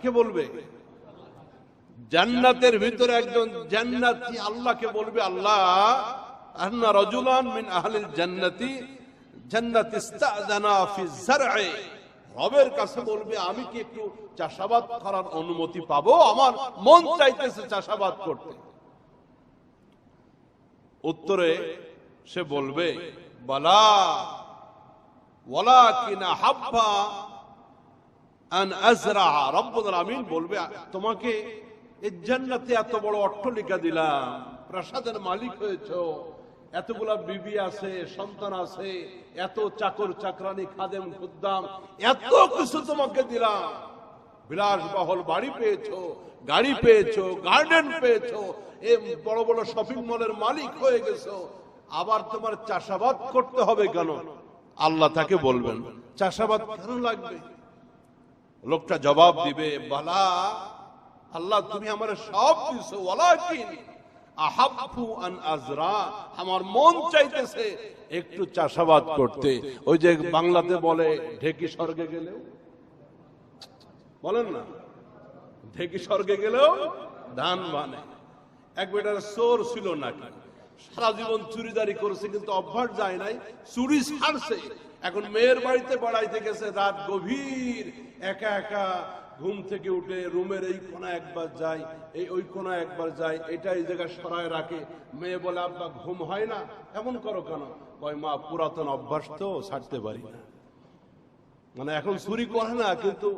কে বলবে? জান্নাতের ভিতরে একজন জান্নাতি আল্লাহকে বলবে, আল্লাহ আন্না রাজুলান মিন আহলিল জান্নাতি জান্নাত ইস্তাযানা ফি যারঈ, রবের কাছে বলবে আমি কি একটু চাষাবাদ করার অনুমতি পাবো? আমার মন চাইতেছে চাষাবাদ করতে। উত্তরে সে বলবে, বালা ওয়ালাকিন হাব্বা আন আযরা। রব্বুল আমিন বলবে, তোমাকে এই জান্নাতে এত বড় অট্টালিকা দিলাম, প্রাসাদের মালিক হয়েছো, এতগুলা বিবি আছে, সন্তান আছে, এত চাকর চাকরানি, খাদেম খুদ্দাম, এত কিছু তোমাকে দিলাম, বিলাসবহুল বাড়ি পেয়েছো, গাড়ি পেয়েছো, গার্ডেন পেয়েছো, এই বড় বড় শপিং মলের মালিক হয়ে গেছো, আবার তোমার চাষাবাদ করতে হবে কেন? আল্লাহ তাকে বলবেন, চাষাবাদ কেন লাগবে? লোকটা জবাব দিবে, বালা আল্লাহ তুমি আমার সব কিছু, ওয়ালাকিন আহাব্বু আন আযরা, আমার মন চাইতেছে একটু চাষাবাদ করতে। ওই যে বাংলাতে বলে ঢেকি স্বর্গে গেলেও, বলেন না, ঢেকি স্বর্গে গেলেও ধান বানে। এক বেটার চোর ছিল নাকি, সারা জীবন চুরিদারি করেছে, কিন্তু অভ্যাস যায় নাই, চুরি ছাড়ছে। এখন মেয়ের বাড়িতে বেড়াইতে গেছে, রাত গভীর, একা একা ঘুম থেকে উঠে রুমের এই কোণা একবার যায়, ওই কোণা একবার যায়, এটা এই জায়গায় সরায় রাখে। মেয়ে বলে, আব্বা ঘুম হয় না, এমন করো কেন? কয়, মা পুরাতন অভ্যাস তো, ছাড়তে পারি না। মানে এখন চুরি করে না, কিন্তু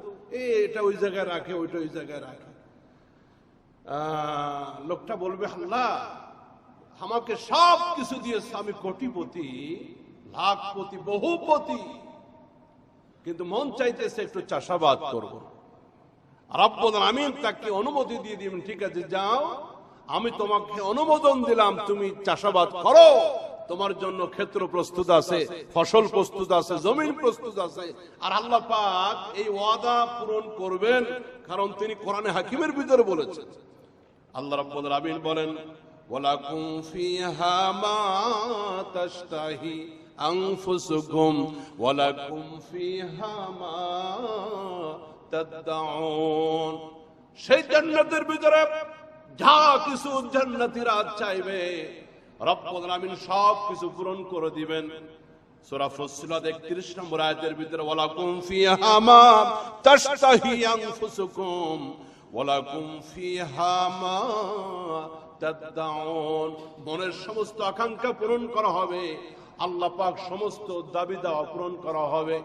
এটা ওই জায়গায় রাখে, ওইটা ওই জায়গায় রাখে। লোকটা বলবে, আল্লাহ আমাকে সব কিছু দিয়েছে, আমি কোটিপতি, লাখপতি, বহুপতি, কিন্তু মন চাইতেছে একটু চাষাবাদ করব। রব্বুল আমিন তাকে অনুমতি দিয়ে দিবেন, ঠিক আছে যাও, আমি তোমাকে অনুমোদন দিলাম, তুমি চাষাবাদ করো, তোমার জন্য ক্ষেত্র প্রস্তুত আছে, ফসল প্রস্তুত আছে, জমিন প্রস্তুত আছে। আর আল্লাহ পাক এই ওয়াদা পূরণ করবেন, কারণ তিনি কোরআনে হাকিমের ভিতরে বলেছেন। আল্লাহ রাব্বুল আমিন বলেন, ওয়ালাকুম ফিহা মা তাশতাহি আনফুসুকুম ওয়ালাকুম ফিহা মা তাদউন। সেই জান্নাতের ভিতরে যা কিছু জান্নাতীরা চাইবে, রব্বুল আমিন সব কিছু পূরণ করে দিবেন। সূরা ফুসসিলাত 31 নম্বর আয়াতের ভিতরে, ওয়ালাকুম ফিহা মা তাশতাহি আনফুসুকুম ওয়ালাকুম ফিহা মা তাদউন। মনের সমস্ত আকাঙ্ক্ষা পূরণ করা হবে, আল্লাহ পাক সমস্ত দাবি দাওয়া পূরণ করা হবে।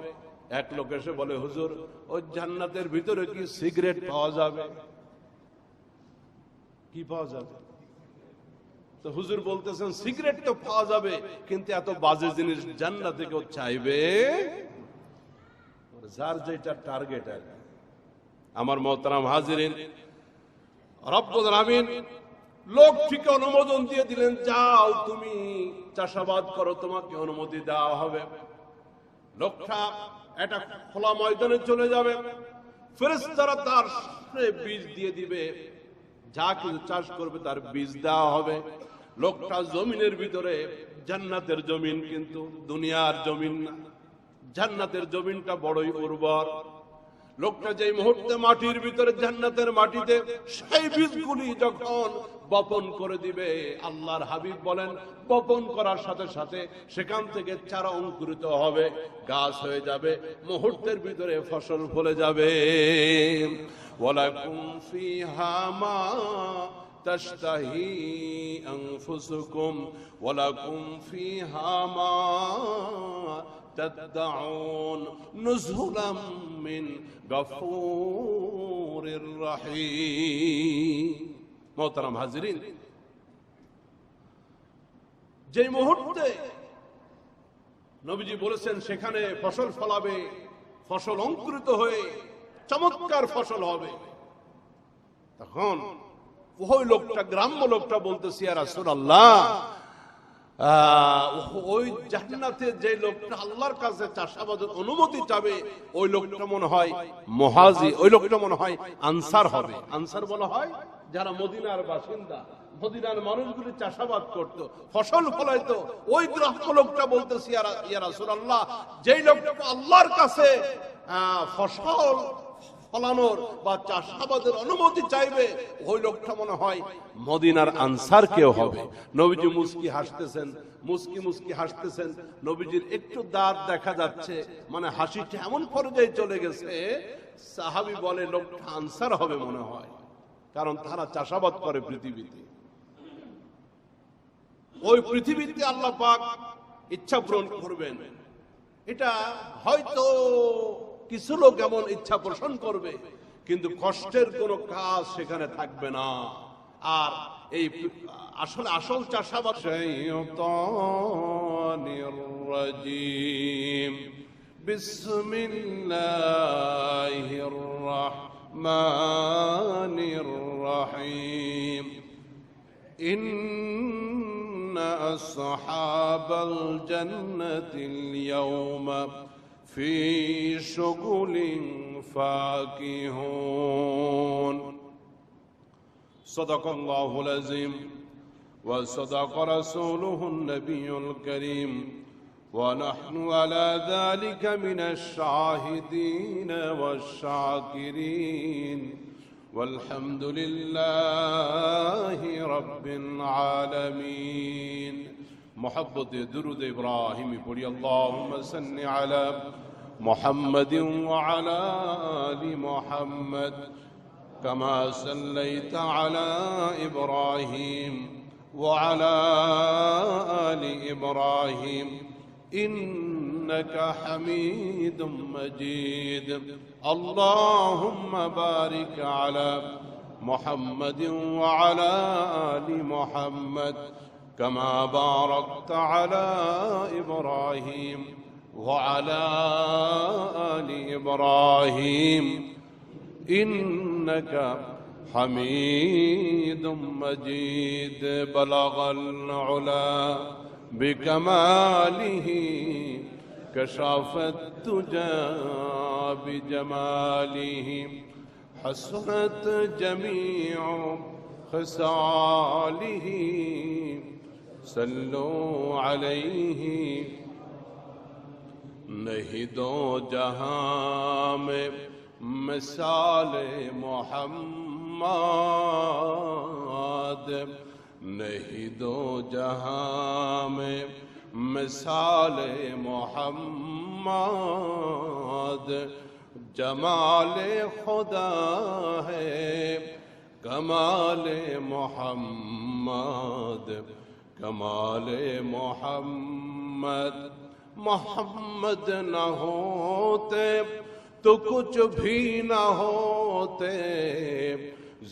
এক লোক এসে বলে, হুজুর ওই জান্নাতের ভিতরে কি সিগারেট পাওয়া যাবে? কি পাওয়া যাবে? তো হুজুর বলতেছেন, সিগারেট তো পাওয়া যাবে, কিন্তু এত বাজে জিনিস জান্নাতে কেউ চাইবে? যার যেটা টার্গেট। আর আমার মোহতারাম হাজিরিন, রব্বুল আমিন লোকটিকে অনুমোদন দিয়ে দিলেন, যাও তুমি চাষাবাদ করো, তোমাকে অনুমতি দেওয়া হবে। লোকটা একটা খোলা ময়দানে চলে যাবে, ফেরেশতারা তার বীজ দিয়ে দিবে, যা কিছু চাষ করবে তার বীজ দেওয়া হবে। লোকটা জমিনের ভিতরে, জান্নাতের জমিন কিন্তু দুনিয়ার জমিন না, জান্নাতের জমিনটা বড়ই উর্বর। লোকটা যে মুহূর্তে মাটির ভিতরে, জান্নাতের মাটিতে সেই বীজগুলি যখন বপন করে দিবে, আল্লাহর হাবিব বলেন বপন করার সাথে সাথে সেখান থেকে চারা অঙ্কুরিত হবে, গাছ হয়ে যাবে, মুহূর্তের ভিতরে ফসল ফলে যাবে। ওয়ালাকুম ফিহা মা তাশতাহি আনফুসুকুম ওয়ালাকুম ফিহা মা তাদউন নুজুলাম মিন গফুরির রহিম। মোহতারাম হাজিরিন, যে মুহূর্তে নবীজি বলেছেন সেখানে ফসল ফলাবে, ফসল অঙ্কুরিত হয়ে চমৎকার ফসল হবে, তখন ওই লোকটা, গ্রাম্য লোকটা বলতেছে, ইয়া রাসূলুল্লাহ, ওই জান্নাতে যে লোকটা আল্লাহর কাছে চাষাবাদের অনুমতি চাবে, ওই লোকটা মনে হয় মুহাজি, ওই লোকটা মনে হয় আনসার হবে। আনসার বলা হয় যারা মদিনার বাসিন্দা, মদিনার মানুষগুলি চাষাবাদ করত, ফসল ফলাইতো। ওই গ্রাম্য লোকটা বলতেছে, ইয়া রাসূলুল্লাহ, যেই লোকটা আল্লাহর কাছে ফসল ফলানোর বা চাষাবাদের অনুমতি চাইবে, ওই লোকটা মনে হয় মদিনার আনসার কেউ হবে। নবীজি মুস্কি হাসতেছেন, মুস্কি হাসতেছেন, নবীজির একটু দাঁত দেখা যাচ্ছে, মানে হাসিটা এমন পর্যায়ে চলে গেছে, সাহাবী বলে লোকটা আনসার হবে মনে হয়, কারণ তারা চাষাবাদ করে পৃথিবীতে। ওই পৃথিবীতে আল্লাহ পাক ইচ্ছা পূরণ করবেন। এটা হয়তো কিছু লোক এমন ইচ্ছা পোষণ করবে, কিন্তু কষ্টের কোনো কাজ সেখানে থাকবে না। আর এই আসলে আসল চাষাবাদ শাইতানির রাজিম বিসমিল্লাহির রাহমানির রাহিম ইন্না আসহাবাল জান্নাতিল ইয়াওমা في شغل فاكهون صدق الله العظيم وصدق رسوله النبي الكريم ونحن على ذلك من الشاهدين والشاكرين والحمد لله رب العالمين محبت درود إبراهيم قل اللهم صل على محمد وعلى آل محمد كما صليت على إبراهيم وعلى آل إبراهيم إنك حميد مجيد اللهم بارك على محمد وعلى آل محمد كما باركت على إبراهيم وعلى آل إبراهيم إنك حميد مجيد بلغ العلا بكماله كشف الدجى بجماله حسنت جميع خصاله صلوا عليه نہیں دو جہاں میں مثال محمد نہیں دو جہاں میں مثال محمد جمال خدا ہے کمال محمد کمال محمد محمد نہ ہوتے تو کچھ بھی نہ ہوتے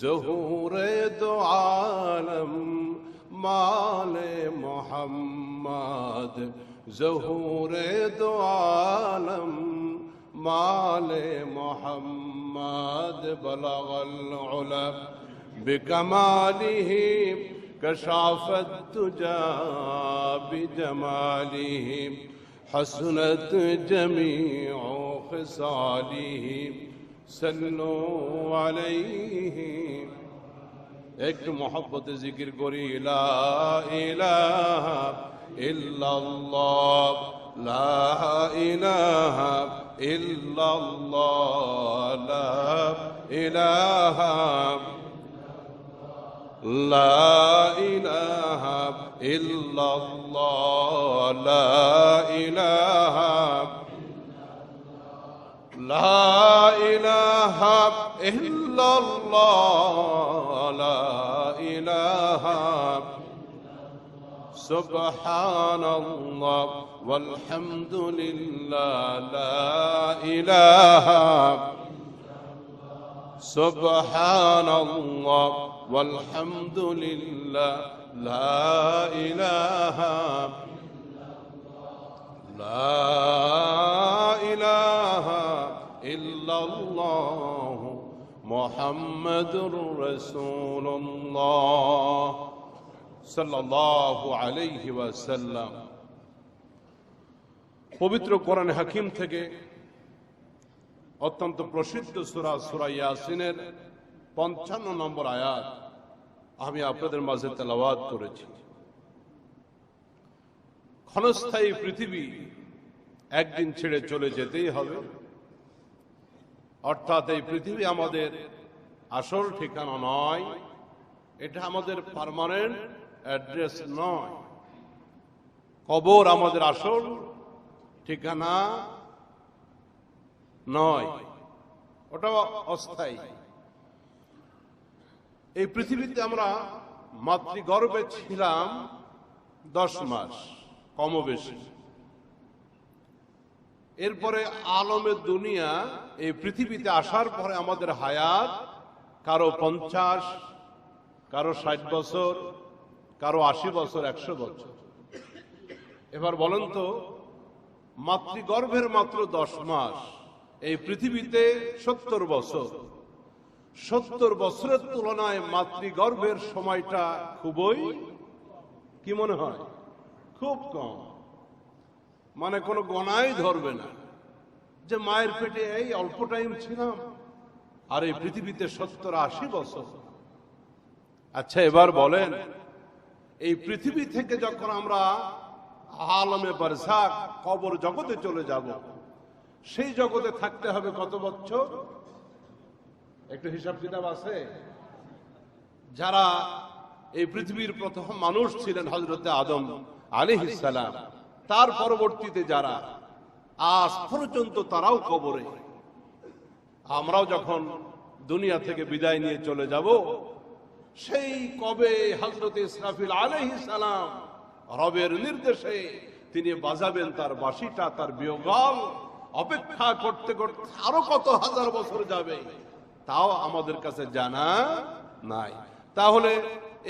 ظہور دو عالم مال محمد ظہور دو عالم مال محمد بلغ العلا بکمالہ کشف الدجى بجماله حسنت جميع خصاله صلوا عليه ایک محبت ذکر کری لا الہ الا اللہ لا الہ الا اللہ لا الہ لا إله إلا الله لا إله لا إله إلا الله لا إله سبحان الله والحمد لله لا إله سبحان الله والحمد لله لا إله لا إله إلا الله محمد رسول الله صلى الله عليه وسلم পবিত্র কোরআন হাকিম থেকে অত্যন্ত প্রসিদ্ধ সূরা সূরা ইয়াসিনের ৫৫ নম্বর আয়াত আমি আপনাদের মাঝে তেলাওয়াত করেছি। ক্ষণস্থায়ী পৃথিবী একদিন ছেড়ে চলে যেতেই হবে। অর্থাৎ এই পৃথিবী আমাদের আসল ঠিকানা নয়, এটা আমাদের পার্মানেন্ট অ্যাড্রেস নয়। কবর আমাদের আসল ঠিকানা নয়, ওটা অস্থায়ী। এই পৃথিবীতে আমরা মাতৃগর্ভে ছিলাম 10 মাস কম বেশি। এরপরে আলমের দুনিয়া, এই পৃথিবীতে আসার পরে আমাদের হায়াত কারো 50, কারো 60 বছর, কারো 80 বছর, 100 বছর। এবার বলেন তো, মাতৃগর্ভের মাত্র 10 মাস, এই পৃথিবীতে 70 বছর। 70 বছরের তুলনায় মাতৃগর্ভের সময়টা খুবই, কি মনে হয়, খুব কম। মানে কোনো গণাই ধরবে না যে মায়ের পেটে এই অল্প টাইম ছিলাম, আর এই পৃথিবীতে 70-80 বছর। আচ্ছা, এবার বলেন, এই পৃথিবী থেকে যখন আমরা আলমে বারজাখ, কবর জগতে চলে যাব, সেই জগতে থাকতে হবে কত বছর? একটু হিসাব কিতাব আছে? যারা এই পৃথিবীর প্রথম মানুষ ছিলেন হযরত আদম আলাইহিস সালাম, তার পরবর্তীতে যারা আজ পর্যন্ত, তারাও কবরে। আমরাও যখন দুনিয়া থেকে বিদায় নিয়ে চলে যাব, সেই কবে হযরত ইসরাফিল আলাইহিস সালাম রবের নির্দেশে তিনি বাজাবেন তার বাঁশিটা, তার বিয়োগাল অপেক্ষা করতে করতে আরো কত হাজার বছর যাবে, তাও আমাদের কাছে জানা নাই। তাহলে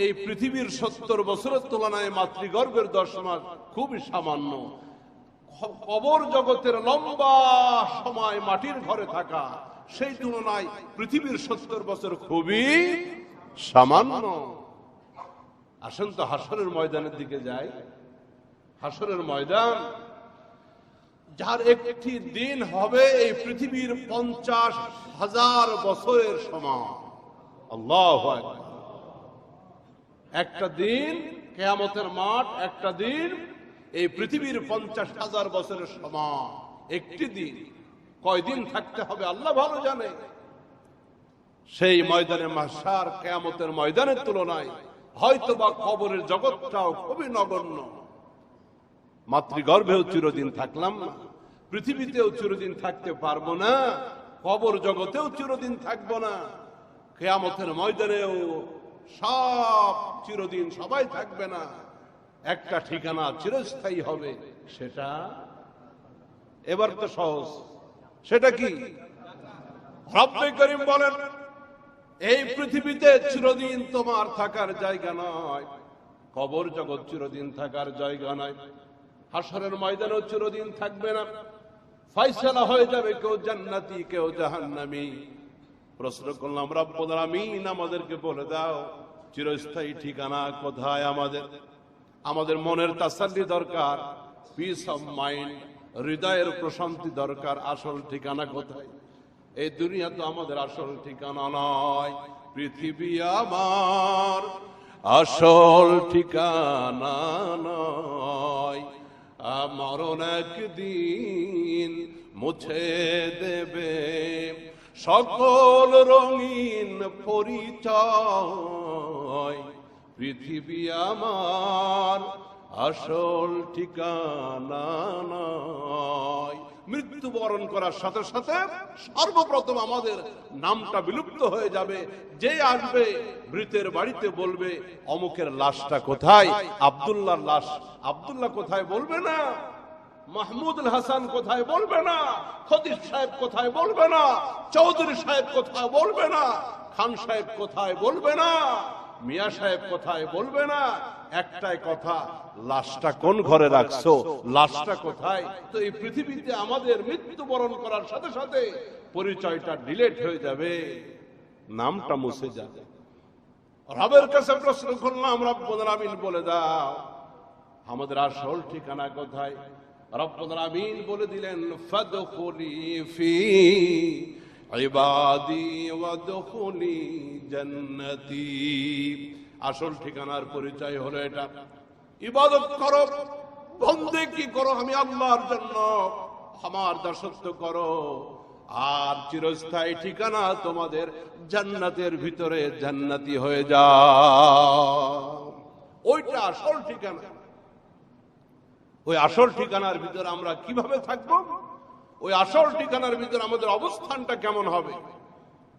এই পৃথিবীর 70 বছরের তুলনায় মাতৃগর্ভের 10 মাস খুবই সামান্য। কবর জগতের লম্বা সময় মাটির ঘরে থাকা, সেই তুলনায় পৃথিবীর 70 বছর খুবই সামান্য। আসেন তো হাসরের ময়দানের দিকে যাই। হাসরের ময়দান, যার একটি দিন হবে এই পৃথিবীর 50,000 বছরের সমান। আল্লাহু আকবার। একটা দিন, কিয়ামতের মাঠ, একটা দিন এই পৃথিবীর 50,000 বছরের সমান। একটি দিন কয়দিন থাকতে হবে আল্লাহ ভালো জানে। সেই ময়দানে মাহশার, কিয়ামতের ময়দানের তুলনায় হয়তোবা কবরের জগৎটাও খুবই নগণ্য। মাতৃগর্ভেও চিরদিন থাকলাম না, পৃথিবীতেও চিরদিন থাকতে পারবো না, কবর জগতেও চিরদিন থাকবো না, কিয়ামতের ময়দানেও সব চিরদিন সবাই থাকবে না। একটা ঠিকানা চিরস্থায়ী হবে, সেটা এবার তো সহজ। সেটা কি? রব্বে করিম বলেন, এই পৃথিবীতে চিরদিন তোমার থাকার জায়গা নয়, কবর জগৎ চিরদিন থাকার জায়গা নয়, হাসরের ময়দানেও চিরদিন থাকবে না। ফয়সালা হয়ে যাবে, কেউ জান্নাতি কেউ জাহান্নামী। প্রশ্ন করলাম, রব্বুল আলামিন আমাদেরকে বলে দাও, চিরস্থায়ী ঠিকানা কোথায়? আমাদের মনের তাসাল্লি দরকার, পিস অফ মাইন্ড, হৃদয়ের প্রশান্তি দরকার। আসল ঠিকানা কোথায়? এই দুনিয়া তো আমাদের আসল ঠিকানা নয়। পৃথিবী আমার আসল ঠিকানা নয়, মরণ একদিন মুছে দেবে সকল রঙিন পরিচয়। পৃথিবী আমার আসল ঠিকানা নয়। মৃত্যুবরণ করার সাথে সাথে সর্বপ্রথম আমাদের নামটা বিলুপ্ত হয়ে যাবে। যে আসবে মৃতের বাড়িতে বলবে, অমুকের লাশটা কোথায়? আব্দুল্লাহর লাশ। আব্দুল্লাহ কোথায় বলবে না, মাহমুদুল হাসান কোথায় বলবে না, খতিব সাহেব কোথায় বলবে না, চৌধুরী সাহেব কোথায় বলবে না, খান সাহেব কোথায় বলবে না, মিয়া সাহেব কোথায় বলবে না। একটাই কথা, লাশটা কোন ঘরে রাখছো, লাশটা কোথায়? তো এই পৃথিবীতে আমাদের মৃত্যুবরণ করার সাথে সাথে পরিচয়টা ডিলিট হয়ে যাবে, নামটা মুছে যাবে। রবের কাছে প্রশ্ন করলাম, রব্বুল আলামিন বলে দাও আমাদের আসল ঠিকানা কোথায়? রব্বুল আলামিন বলে দিলেন, ফাদখুলি ফি ইবাদি ওয়াদখুলি জান্নাতি। আসল ঠিকানার পরিচয় হলো এটা। ইবাদত করো, বন্দেগী করো আমি আল্লাহর জন্য, আমার দাসত্ব করো, আর চিরস্থায়ী ঠিকানা তোমাদের জান্নাতের ভিতরে জান্নাতি হয়ে যাও। ওইটা আসল ঠিকানা। ওই আসল ঠিকানার ভিতরে আমরা কিভাবে থাকবো, ওই আসল ঠিকানার ভিতরে আমাদের অবস্থানটা কেমন হবে,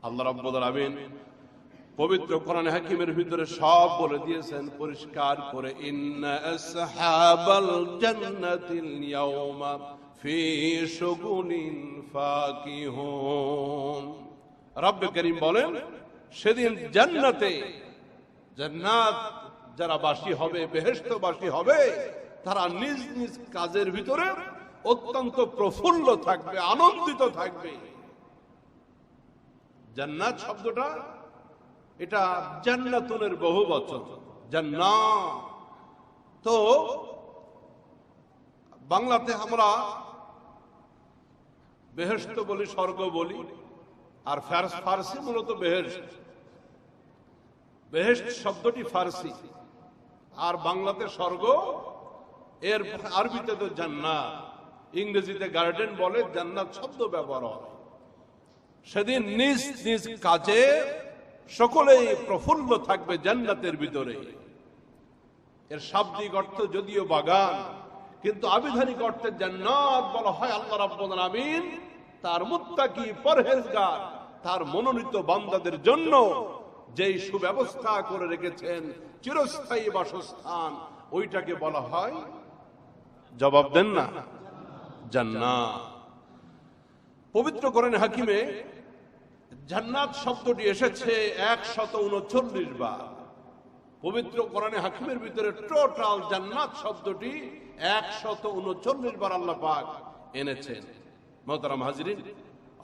আল্লাহ রাব্বুল আলামিন পবিত্র কোরআন হাকিমের ভিতরে সব বলে দিয়েছেন পরিষ্কার করে। ইন্না আসহাবাল জান্নাতিল ইয়াউমা ফি শুগুলিন ফাকিহুন। রব্বে করিম বলেন, সেদিন জান্নাতে, জান্নাত যারা বাসী হবে, বেহেশতবাসী হবে, তারা নিজ নিজ কাজের ভিতরে অত্যন্ত প্রফুল্ল থাকবে, আনন্দিত থাকবে। জান্নাত শব্দটা এটা জান্নাতুনের বহু বচন, জান্নাত। তো বাংলাতে আমরা বেহেশত বলি, স্বর্গ বলি, আর ফার্সি মূলত বেহেশত। বেহেশত শব্দটি ফার্সি, আর বাংলাতে স্বর্গ, এর আরবিতে তো জান্নাত, ইংরেজিতে গার্ডেন বলে, জান্নাত শব্দ ব্যবহার হয়। সেদিন নিজ নিজ কাজে সকলেই প্রফুল্ল থাকবে জান্নাতের ভিতরে। এর শাব্দিক অর্থ যদিও বাগান, কিন্তু আবিধানিক অর্থে জান্নাত বলা হয় আল্লাহ রাব্বুল আলামিন তার মুত্তাকি, পরহেজগার, তার মনোনীত বান্দাদের জন্য যেই সুব্যবস্থা করে রেখেছেন, চিরস্থায়ী বাসস্থান, ওইটাকে বলা হয়, জবাব দেন না, জান্নাত। পবিত্র কোরআন হাকিমে জান্নাত শব্দটি এসেছে 139 বার। পবিত্র কোরআনে হাকিমের ভিতরে টোটাল জান্নাত শব্দটি 139 বার আল্লাহ পাক এনেছেন। মোহতারাম হাজরিন,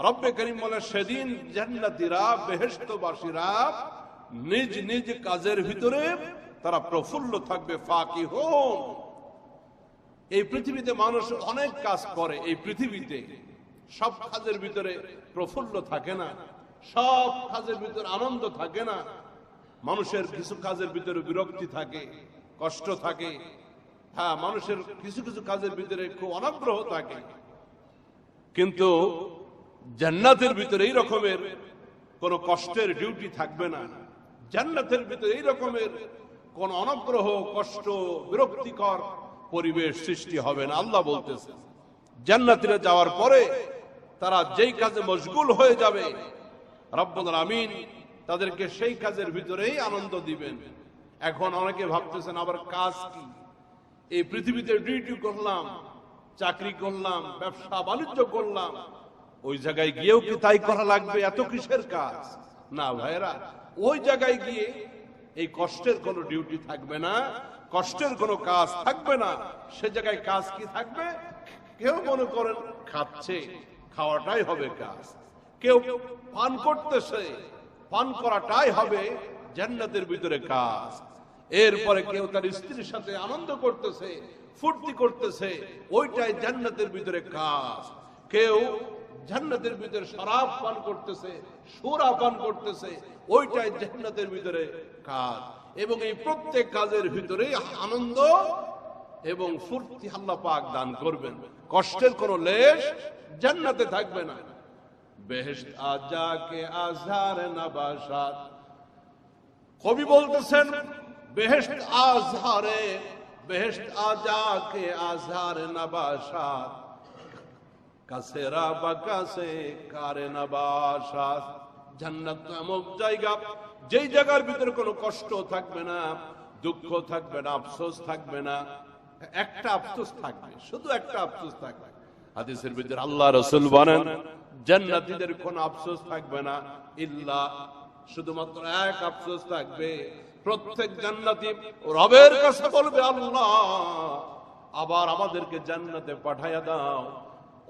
রব্বে করিম বলে, সেদিন জান্নাতীরা, বেহেশতবাসীরা নিজ নিজ কাজের ভিতরে তারা প্রফুল্ল থাকবে, ফাকিহুন। এই পৃথিবীতে মানুষ অনেক কাজ করে, এই পৃথিবীতে সব কাজের ভিতরে প্রফুল্ল থাকে না, সব কাজের ভিতরে আনন্দ থাকে না। মানুষের কিছু কাজের ভিতরে বিরক্তি থাকে, কষ্ট থাকে। হ্যাঁ, মানুষের কিছু কিছু কাজের ভিতরে খুব অনাগ্রহ থাকে। কিন্তু জান্নাতের ভিতরে এই রকমের কোন কষ্টের ডিউটি থাকবে না। জান্নাতের ভিতরে এই রকমের কোন অনাগ্রহ, কষ্ট, বিরক্তিকর পরিবেশ সৃষ্টি হবে না। আল্লাহ বলতেছে, জান্নাতীরা যাওয়ার পরে তারা যেই কাজে মশগুল হয়ে যাবে, রব্বুল আমিন তাদেরকে সেই কাজের ভিতরেই আনন্দ দিবেন। এখন অনেকে ভাবতেছেন, আবার কাজ কি? এই পৃথিবীতে ডিউটি করলাম, চাকরি করলাম, ব্যবসা বাণিজ্য করলাম, ওই জায়গায় গিয়েও কি তাই করা লাগবে? এত কিসের কাজ? না ভাইরা, ওই জায়গায় গিয়ে এই কষ্টের কোনো ডিউটি থাকবে না, কষ্টের কোনো কাজ থাকবে না। সে জায়গায় কাজ কি থাকবে? কেউ মনে করেন খাচ্ছে, খাওয়াটাই হবে কাজ। কেউ পান করতেছে, পান করাটাই হবে জান্নাতের ভিতরে কাজ। এরপরে কেউ তার স্ত্রীর সাথে আনন্দ করতেছে, ফুর্তি করতেছে, ওইটাই জান্নাতের ভিতরে কাজ। কেউ জান্নাতের ভিতরে শরাব পান করতেছে, সুরা পান করতেছে, ওইটাই জান্নাতের ভিতরে কাজ। এবং এই প্রত্যেক কাজের ভিতরে আনন্দ এবং ফুর্তি আল্লাহ পাক দান করবেন। কষ্টের কোনো লেশ জান্নাতে থাকবে না। বেহেশত আজা কে আজহার নবাসাত, কবি বলতেছেন, বেহেশত আজহারে, বেহেশত আজা কে আজহার নবাসাত, কাসেরা বাকাসে কারে নবাসাত। জান্নাত এমন জায়গা, যেই জায়গার ভিতরে কোনো কষ্ট থাকবে না, দুঃখ থাকবে না, আফসোস থাকবে না। একটা আফসোস থাকবে, শুধু একটা আফসোস থাকবে। হাদিসের ভিতরে আল্লাহ রাসূল বলেন, জান্নাতীদের কোনো আফসোস থাকবে না, ইল্লা, শুধুমাত্র এক আফসোস থাকবে। প্রত্যেক জান্নাতী রবের কাছে বলবে, আল্লাহ আবার আমাদেরকে জান্নাতে পাঠায়া দাও,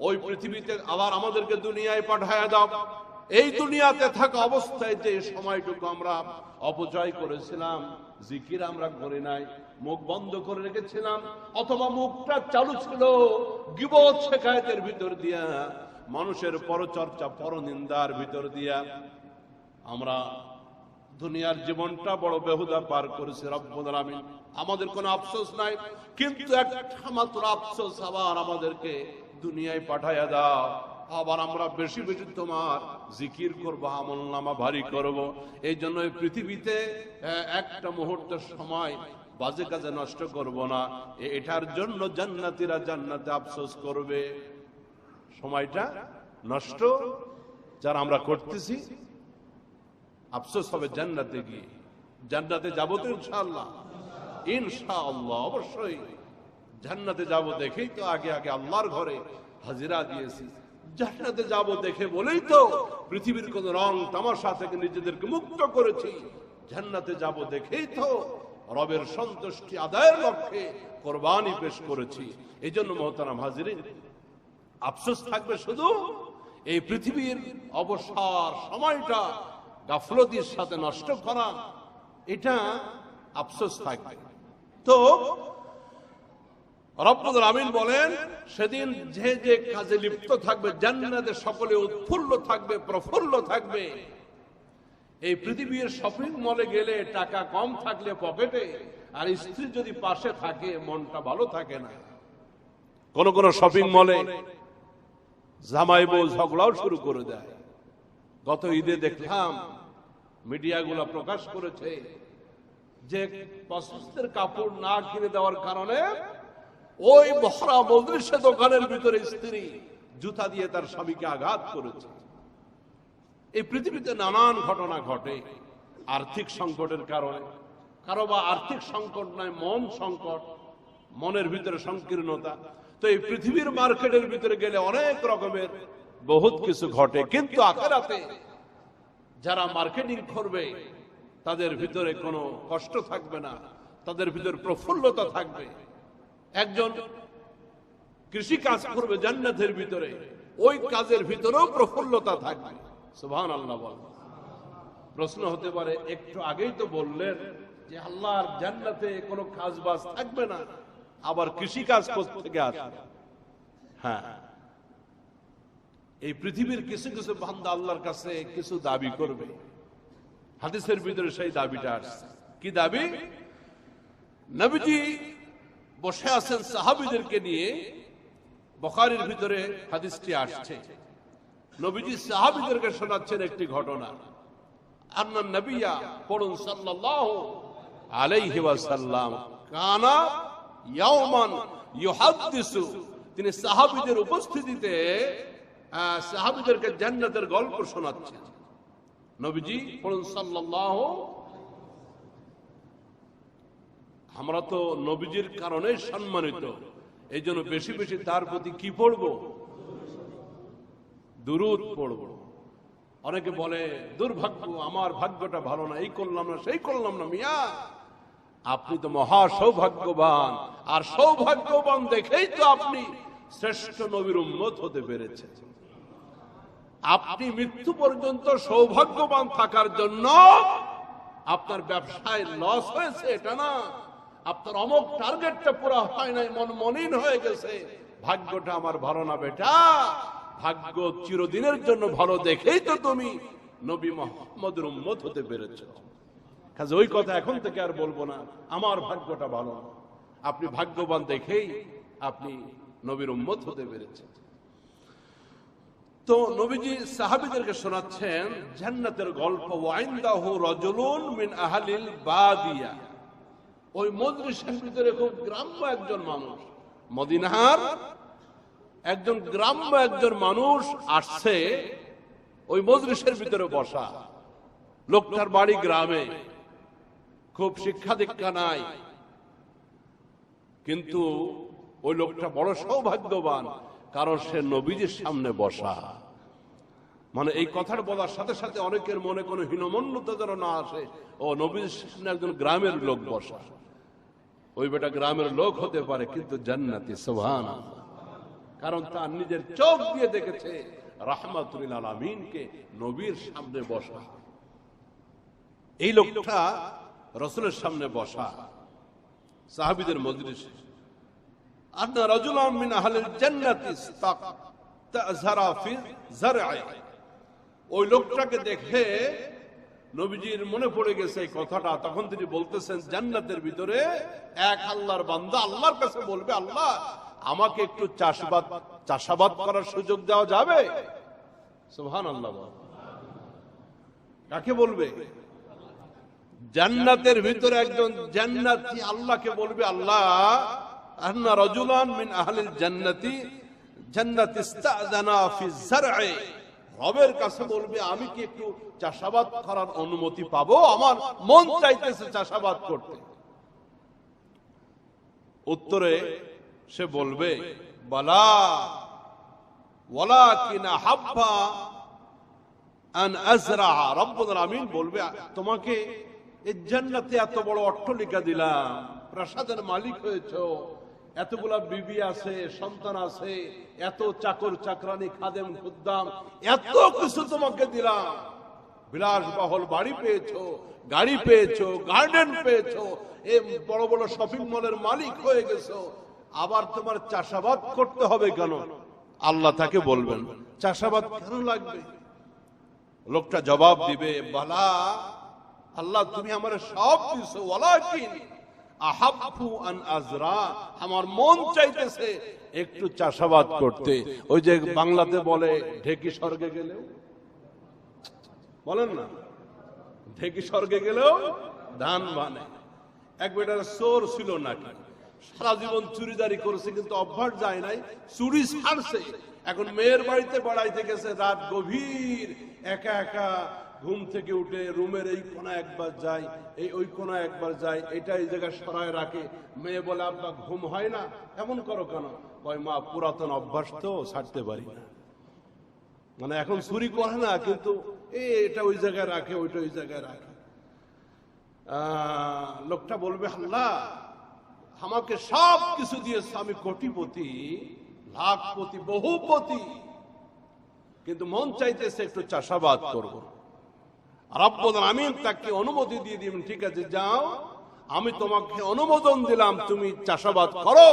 ওই পৃথিবীতে আবার আমাদেরকে দুনিয়ায় পাঠায়া দাও। এই দুনিয়াতে থাকা অবস্থায় যে সময়টুকু আমরা অপচয় করেছিলাম, জিকির আমরা করি নাই, মুখ বন্ধ করে রেখেছিলাম, অথবা মুখটা চালু ছিল গীবত শিকায়েতের ভিতর দিয়া, মানুষের পরচর্চা, পরনিন্দার ভিতর দিয়া আমরা দুনিয়ার জীবনটা বড় বেহুদা পার করেছি। রব্বুল আলামিন আমাদের কোনো আফসোস নাই, কিন্তু একটা মাত্র আফসোস, আবার আমাদেরকে দুনিয়ায় পাঠায়া দাও, আবার আমরা বেশি বেশি তোমার জিকির করবো, আমলনামা ভারী করব। এই জন্য এই পৃথিবীতে একটা মুহূর্তের সময় বাজে কাজে নষ্ট করব না। এটার জন্য জান্নাতীরা জান্নাতে আফসোস করবে। সময়টা নষ্ট যারা আমরা করতেছি, আফসোস হবে জান্নাতে গিয়ে। জান্নাতে যাবো তো ইনশাআল্লাহ, ইনশাআল্লাহ অবশ্যই জান্নাতে যাব দেখেই তো আগে আগে আল্লাহর ঘরে হাজিরা দিয়েছি। জান্নাতে যাব দেখে বলেই তো পৃথিবীর কোন রং তামাশা থেকে নিজেদেরকে মুক্ত করেছি। জান্নাতে যাব দেখেই তো রবের সন্তুষ্টি আদায়ের লক্ষ্যে কোরবানি পেশ করেছি। এই জন্য মহতারাম হাজিরিন, আফসোস থাকবে শুধু এই পৃথিবীর অবসর সময়টা গাফলতির সাথে নষ্ট করা, এটা আফসোস থাকবে। তো রব্বুল আমিন বলেন, সেদিন যে যে কাজে লিপ্ত থাকবে জান্নাতে সকলে উৎফুল্ল থাকবে, প্রফুল্ল থাকবে। এই পৃথিবীর শপিং মলে গেলে টাকা কম থাকলে পকেটে, আর স্ত্রী যদি পাশে থাকে মনটা ভালো থাকে না। কোন কোন শপিং মলে জামাই বউ ঝগড়াও শুরু করে দেয়। গত ঈদে দেখলাম মিডিয়াগুলো প্রকাশ করেছে যে পছন্দের কাপড় না কিনে দেওয়ার কারণে ওই বহরা মজলিসে দোকানের ভিতরে স্ত্রী জুতা দিয়ে তার স্বামীকে আঘাত করেছে। এই পৃথিবীতে নানান ঘটনা ঘটে আর্থিক সংকটের কারণে। কারো বা আর্থিক সংকট নয়, মন সংকট, মনের ভিতরে সংকীর্ণতা। তো এই পৃথিবীর মার্কেটের ভিতরে গেলে অনেক রকমের বহুত কিছু ঘটে, কিন্তু আখিরাতে যারা মার্কেটিং করবে তাদের ভিতরে কোনো কষ্ট থাকবে না, তাদের ভিতরে প্রফুল্লতা থাকবে। একজন কৃষি কাজ করবে জান্নাতের ভিতরে, ওই কাজের ভিতরেও প্রফুল্লতা থাকবে। সুবহানাল্লাহ বল। প্রশ্ন হতে পারে, একটু আগেই তো বললেন যে আল্লাহর জান্নাতে কোনো কাজ বাজ থাকবে না, আবার কৃষি কাজ থেকে আসবে। হ্যাঁ, এই পৃথিবীর কিছু কিছু বান্দা আল্লাহর কাছে কিছু দাবি করবে। হাদিসের ভিতরে সেই দাবিটা আসছে। কি দাবি? নবীজি বসে আছেন সাহাবীদেরকে নিয়ে, বুখারীর ভিতরে হাদিসটি আসছে। নবীজি সাহাবীদেরকে শোনাচ্ছেন একটি ঘটনা। আন্নান নবিয়্যা পড়ুন সাল্লাল্লাহু আলাইহি ওয়াসাল্লাম কানা ইয়াওমান ইউহাদ্দিসু, তিনি সাহাবীদের উপস্থিতিতে সাহাবীদেরকে জান্নাতের গল্প শোনাচ্ছেন। নবীজি পড়ুন সাল্লাল্লাহু। আমরা তো নবীজির কারণে সম্মানিত, এই জন্য বেশি বেশি তার প্রতি কি পড়ব? দুরূদ পড়ব। অনেকে বলে দুর্ভাগ্য, আমার ভাগ্যটা ভালো না, এই করলাম না সেই করলাম না। মিয়া, আপনি তো মহা সৌভাগ্যবান, আর সৌভাগ্যবান দেখেই তো আপনি শ্রেষ্ঠ নবীর উম্মত হতে পেরেছেন। আপনি মৃত্যু পর্যন্ত সৌভাগ্যবান থাকার জন্য আপনার ব্যবসায় লস হয়েছে এটা না, আপনার অমুক টার্গেটটা পুরো হয় নাই, মনমলিন হয়ে গেছে, ভাগ্যটা আমার ভালো না বেটা। ভাগ্য চিরদিনের জন্য ভালো দেখেই তো তুমি নবী মুহাম্মদের উম্মত হতে পেরেছো। কাজে ওই কথা এখন থেকে আর বলবো না, আমার ভাগ্যটা ভালো না। আপনি ভাগ্যবান দেখেই আপনি নবীর উম্মত হতে পেরেছেন। তো নবীজি সাহাবীদেরকে শোনাচ্ছেন জান্নাতের গল্প। ওয়াইন্দাহু রাজুলুন মিন আহলিল বাদিয়া, ওই মজলিসের ভিতরে খুব গ্রাম্য একজন মানুষ, মদিনার একজন গ্রাম্য একজন মানুষ আসছে ওই মজলিসের ভিতরে বসা। লোকটার বাড়ি গ্রামে, খুব শিক্ষা দীক্ষা নাই, কিন্তু ওই লোকটা বড় সৌভাগ্যবান, কারণ সে নবীজির সামনে বসা। মানে এই কথাটা বলার সাথে সাথে অনেকের মনে কোনো হীনমন্যতা যেন না আসে, ও নবীজির সামনে একজন গ্রামের লোক বসা। ওই বেটা গ্রামের লোক হতে পারে কিন্তু জান্নাতি, সুবহানাল্লাহ। কারণ তার নিজের চোখ দিয়ে দেখেছে রাহমাতুল লিল আলামিনকে নবীর সামনে বসা। এই লোকটা রাসূলের সামনে বসা সাহাবীদের মজলিসে। আন্না রাজুলাম মিন আহলিল জান্নাতি ইসতাযহারা ফি যার'i, ওই লোকটাকে দেখে নবীজির মনে পড়ে গেছে এই কথাটা। তখন তিনি বলতেছেন, জান্নাতের ভিতরে এক আল্লাহর বান্দা আল্লাহর কাছে বলবে, আল্লাহ আমাকে একটু চাষাবাদ করার সুযোগ দেওয়া যাবে? সুবহানাল্লাহ। কাকে বলবে? জান্নাতের ভিতরে একজন জান্নাতি আল্লাহকে বলবে, আল্লাহ আন্না রাজুলান মিন আহলিল জান্নাতি জান্নাত ইস্তাযানা ফি যার'i, রবের কাছে বলবে আমি কি একটু চাষাবাদ করার অনুমতি পাবো? আমার মন চাইতেছে চাষাবাদ করতে। উত্তরে সে বলবে, বালা ওয়ালাকিন হাব্বা আন আজরা। রব্বুল আমিন বলবে, তোমাকে এই জান্নাতে এত বড় অট্টালিকা দিলাম, প্রাসাদের মালিক হয়েছো, এতগুলা বিবি আছে, সন্তান আছে, এত চাকর চাকরানি, খাদেম খুদ্দাম, এত কিছু তোমাকে দিলাম, বিলাসবহুল বাড়ি পেয়েছো, গাড়ি পেয়েছো, গার্ডেন পেয়েছো, এই বড় বড় শপিং মলের মালিক হয়ে গেছো, আবার তোমার চাষাবাদ করতে হবে কেন? আল্লাহ তাকে বলবেন, চাষাবাদ কেন লাগবে? লোকটা জবাব দিবে, বালা আল্লাহ তুমি আমার সব কিছু, ওয়ালাকিন আহাব্বু আন আজরা, আমার মন চাইতেছে একটু চাষাবাদ করতে। ওই যে বাংলাতে বলে ঢেকি স্বর্গে গেলেও, বলেন না, ঢেকি স্বর্গে গেলেও ধান বানে। এক বেটার চোর ছিল নাকি, সারা জীবন চুরিদারি করেছে, কিন্তু অভ্যাস যায় নাই, চুরি ছাড়ছে। এখন মেয়ের বাড়িতে বেড়াইতে গেছে, রাত গভীর, একা একা ঘুম থেকে উঠে রুমের এই কোণা একবার যায়, এই ওই কোণা একবার যায়, এটা এই জায়গায় সরায় রাখে। মেয়ে বলে, আব্বা ঘুম হয় না, এমন করো কেন? কয়, মা পুরাতন অভ্যাস তো, ছাড়তে পারি না। মানে এখন চুরি করে না, কিন্তু এটা ওই জায়গায় রাখে, ওইটা ওই জায়গায় রাখে। লোকটা বলবে, আল্লাহ আমাকে সব কিছু দিয়েছে, আমি কোটিপতি, লাখপতি, বহুপতি, কিন্তু মন চাইতেছে একটু চাষাবাদ করব। রব্বুল আমিন তাকে অনুমতি দিয়ে দিবেন, ঠিক আছে যাও, আমি তোমাকে অনুমোদন দিলাম, তুমি চাষাবাদ করো,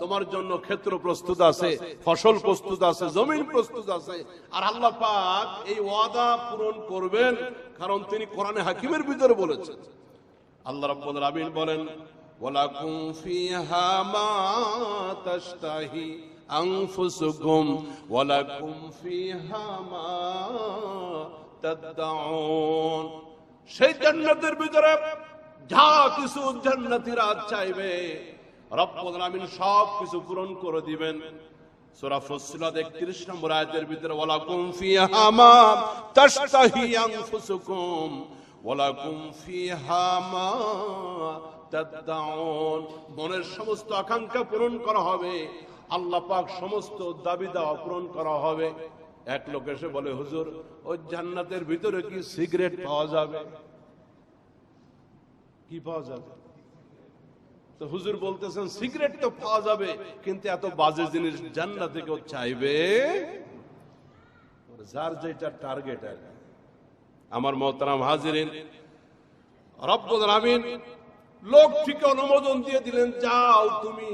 তোমার জন্য ক্ষেত্র প্রস্তুত আছে, ফসল প্রস্তুত আছে, জমিন প্রস্তুত আছে। আর আল্লাহ পাক এই ওয়াদা পূরণ করবেন, কারণ তিনি কোরআনে হাকিমের ভিতরে বলেছেন। আল্লাহ রাব্বুল আমিন বলেন, ওয়ালাকুম ফিহা মা তাশতাহি আনফুসুকুম ওয়ালাকুম ফিহা মা তাদউন। সেই জান্নাতের ভিতরে যা কিছু জান্নাতীরা চাইবে, রব্বুল আমিন সব কিছু পূরণ করে দিবেন। সূরা ফুসসিলাত 31 নম্বর আয়াতের ভিতরে, ওয়ালাকুম ফিহা মা তাশতাহি আনফুসুকুম ওয়ালাকুম ফিহা মা তাদউন। মনের সমস্ত আকাঙ্ক্ষা পূরণ করা হবে, আল্লাহ পাক সমস্ত দাবি দাওয়া পূরণ করা হবে। এক লোক এসে বলে, হুজুর ওই জান্নাতের ভিতরে কি সিগারেট পাওয়া যাবে? কি পাওয়া যাবে? তো হুজুর বলতেছেন, সিগারেট তো পাওয়া যাবে, কিন্তু এত বাজে জিনিস জান্নাতে কেউ চাইবে? যার যেটা টার্গেট আর। আমার মোহতারাম হাজিরিন, রব্বুল আমিন লোকটিকে অনুমোদন দিয়ে দিলেন, যাও তুমি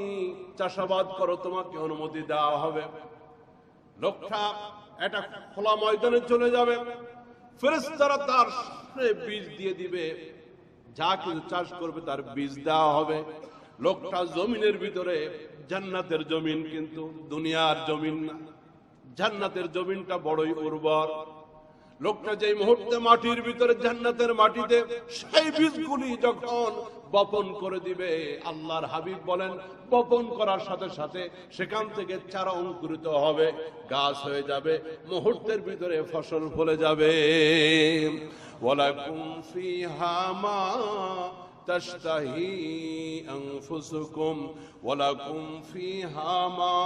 চাষাবাদ করো, তোমাকে অনুমতি দেওয়া হবে। লোকটা একটা খোলা ময়দানে চলে যাবে, ফেরেশতারা তার বীজ দিয়ে দিবে, যা কিছু চাষ করবে তার বীজ দেওয়া হবে। লোকটা জমিনের ভিতরে, জান্নাতের জমিন কিন্তু দুনিয়ার জমিন না, জান্নাতের জমিনটা বড়ই উর্বর। লোকটা যে মুহূর্তে মাটির ভিতরে, জান্নাতের মাটিতে সেই বীজগুলি যখন বপন করে দিবে, আল্লাহর হাবিব বলেন বপন করার সাথে সাথে সেখান থেকে চারা অঙ্কুরিত হবে, গাছ হয়ে যাবে, মুহূর্তের ভিতরে ফসল ফলে যাবে। ওয়ালাকুম ফিহা মা তাশতাহি আনফুসুকুম ওয়ালাকুম ফিহা মা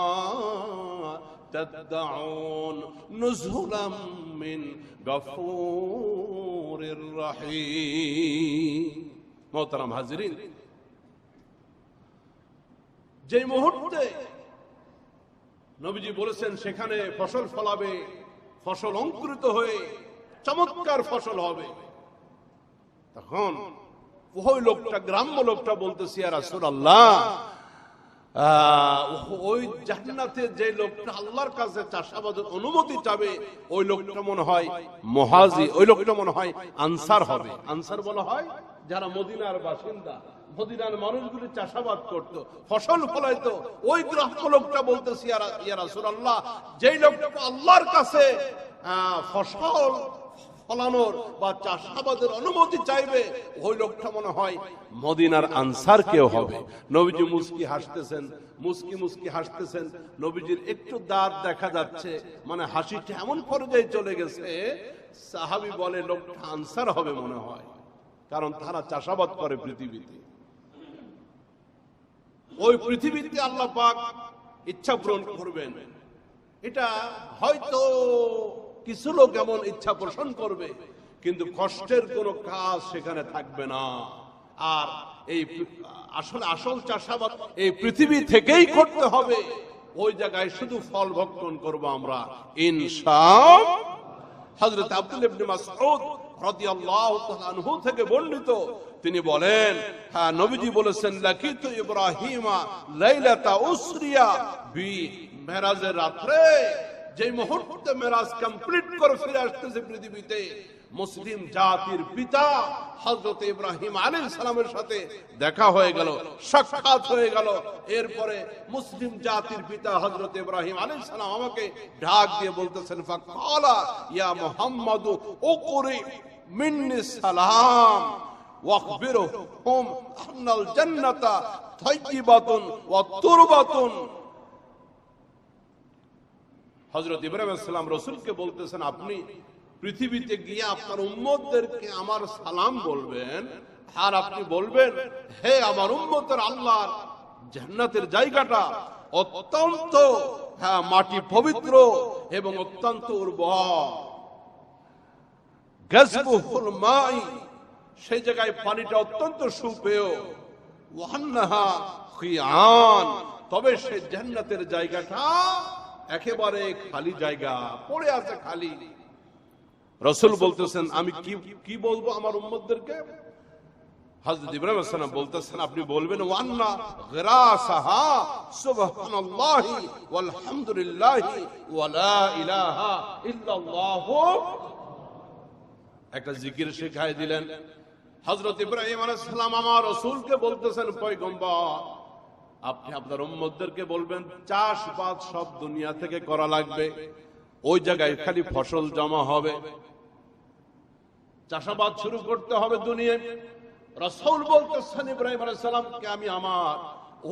তাদউন নুজুলাম মিন গফুরির রহিম। মোহতারাম হাজিরিন, যে মুহূর্তে নবীজি বলেছেন সেখানে ফসল ফলাবে, ফসল অঙ্কুরিত হয়ে চমৎকার ফসল হবে, তখন ওই লোকটা, গ্রাম্য লোকটা বলতেছে, ইয়া রাসূলুল্লাহ, ওই জান্নাতে যে লোকটা আল্লাহর কাছে চাষাবাদের অনুমতি চাবে, ওই লোকটা মনে হয় মুহাজি, ওই লোকটা মনে হয় আনসার হবে। আনসার বলা হয় যারা মদিনার বাসিন্দা, মদিনার মানুষগুলি চাষাবাদ করত, ফসল ফলাইতো, ওই গ্রাহক লোকটা বলতেছি, ইয়া রাসূলুল্লাহ, যেই লোকটা আল্লাহর কাছে ফসল ফলানোর বা চাষাবাদের অনুমতি চাইবে, ওই লোকটা মনে হয় মদিনার আনসার কেউ হবে। নবীজি মুস্কি হাসতেছেন। নবীজির একটু দাঁত দেখা যাচ্ছে, মানে হাসিটা এমন পর্যায়ে চলে গেছে, সাহাবী বলে লোকটা আনসার হবে মনে হয়, কারণ তারা চাষাবাদ করে পৃথিবীতে। ওই পৃথিবীতে আল্লাহ পাক ইচ্ছা পূরণ করবেন। এটা হয়তো কিছু লোক এমন ইচ্ছা পোষণ করবে, কিন্তু কষ্টের কোনো কাজ সেখানে থাকবে না। আর এই আসল চাষাবাদ এই পৃথিবী থেকেই করতে হবে। ওই জায়গায় শুধু ফল ভক্ষণ করব আমরা ইনশাআল্লাহ। হযরত আব্দুল্লাহ ইবনে মাসউদ রাদিয়াল্লাহু তাআলা আনহু থেকে বর্ণিত, তিনি বলেন, হ্যাঁ, নবীজি বলেছেন, লাকিতু ইব্রাহিমা লাইলাতা উসরিয়া বি, মেরাজের রাতে যে মুহূর্তে মেরাজ কমপ্লিট করে ফিরে আসতেছে পৃথিবীতে, মুসলিম জাতির পিতা হযরত ইব্রাহিম আলাইহিস সালামের সাথে দেখা হয়ে গেল, সাক্ষাৎ হয়ে গেল। এরপরে মুসলিম জাতির পিতা হযরত ইব্রাহিম আলাইহিস সালাম আমাকে ডাক দিয়ে বলতেছেন, ফাকালা ইয়া মুহাম্মাদু উকরি মিন্নি সালাম ওয়াখবিরহুম আন্নাল জান্নাতা তাইয়্যিবাতুন ওয়া তুরবাতুন। হযরত ইব্রাহিম আলাইহিস সালাম রাসূলকে বলতেছেন, আপনি পৃথিবীতে গিয়ে আপনার উম্মতদেরকে আমার সালাম বলবেন, আর আপনি বলবেন, হে আমার উম্মতের, আল্লাহর জান্নাতের জায়গাটা অত্যন্ত মাটি পবিত্র এবং অত্যন্ত উর্বর, গাসবুল মাই, সেই জায়গায় পানিটা অত্যন্ত সুপেয়, ওয়ান্নাহা খিয়ান, তবে সেই জান্নাতের জায়গাটা একেবারে খালি জায়গা, পড়ে আছে খালি। রাসূল বলতেছেন, আমি কি বলবো আমার উম্মতদেরকে? হযরত ইব্রাহিম আলাইহিস সালাম বলতেছেন, আপনি বলবেন, ওয়ান্না গরাসাহা সুবহানাল্লাহি ওয়ালহামদুলিল্লাহি ওয়া লা ইলাহা ইল্লাল্লাহ। একটা জিকির শেখায় দিলেন। হযরত ইব্রাহিম আলাইহিস সালাম আমার রাসূলকে বলতেছেন, পয়গম্বর, আপনি আপনার উম্মতদেরকে বলবেন, চাষবাদ সব দুনিয়া থেকে করা লাগবে, ওই জায়গায় খালি ফসল জমা হবে, চাষাবাদ শুরু করতে হবে দুনিয়ায়। রাসূল বলতেছেন ইব্রাহিম আলাইহিস সালামকে, আমি আমার